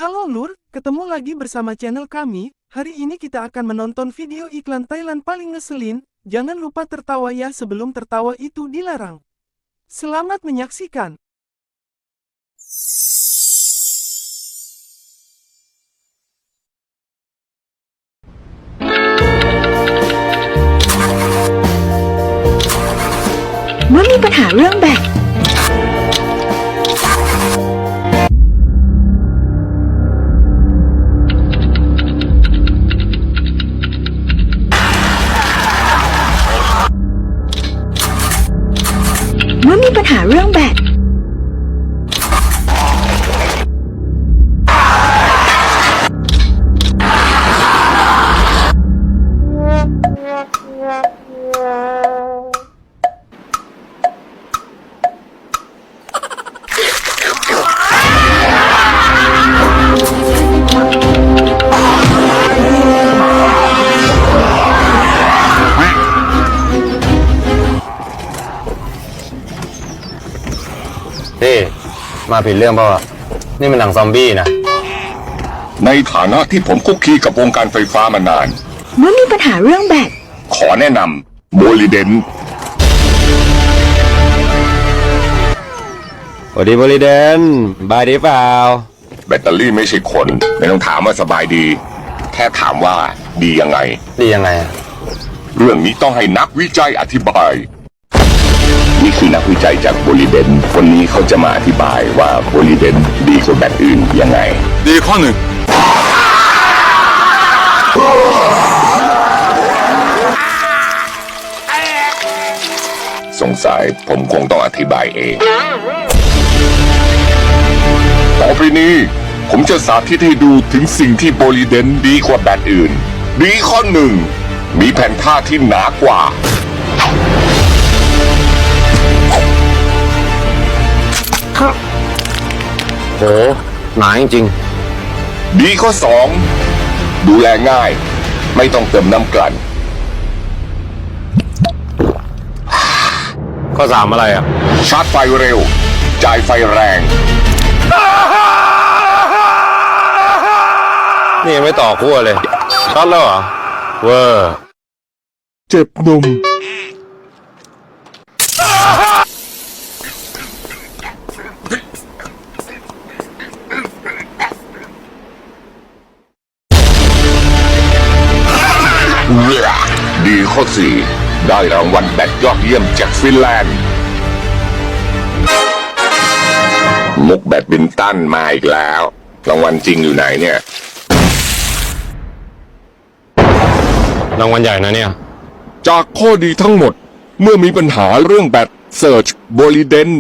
Halo Lur, ketemu lagi bersama channel kami. Hari ini kita akan menonton video iklan Thailand paling ngeselin. Jangan lupa tertawa ya, sebelum tertawa itu dilarang. Selamat menyaksikan.เมื่อมีปัญหาเรื่องแบตเมื่อมีปัญหาเรื่องแบตพี่มาผิดเรื่องเปล่านี่มันหนังซอมบี้นะในฐานะที่ผมคุกคีกับวงการไฟฟ้ามานาน เมื่อมีปัญหาเรื่องแบตขอแนะนำโบลิเดน สวัสดีบริเดนบายดีเปล่า แบตเตอรี่ไม่ใช่คนไม่ต้องถามว่าสบายดี แค่ถามว่าดียังไง ดียังไงอะ เรื่องนี้ต้องให้นักวิจัยอธิบาย นี่คือนักวิจัยจากโบลิเดนวันนี้เขาจะมาอธิบายว่าโบลิเดนดีกว่าแบตอื่นยังไงดีข้อหนึ่งสงสัยผมคงต้องอธิบายเองต่อไปนี้ผมจะสาธิตให้ดูถึงสิ่งที่โบลิเดนดีกว่าแบตอื่นดีข้อหนึ่งมีแผ่นผ้าที่หนากว่าโหหนาจริง ดีข้อสองดูแลง่ายไม่ต้องเติมน้ำกลั่น ข้อสามอะไรอ่ะ ชาร์จไฟเร็วจ่ายไฟแรง นี่ยังไม่ต่อขั้วเลยช็อตแล้วเหรอเวอร์ เจ็บนมดีข้อสี่ได้รางวัลแบตยอดเยี่ยมจากฟินแลนด์มุกแบดมินตันมาอีกแล้วรางวัลจริงอยู่ไหนเนี่ยรางวัลใหญ่นะเนี่ยจากข้อดีทั้งหมดเมื่อมีปัญหาเรื่องแบตเซิร์ชโบลิเดน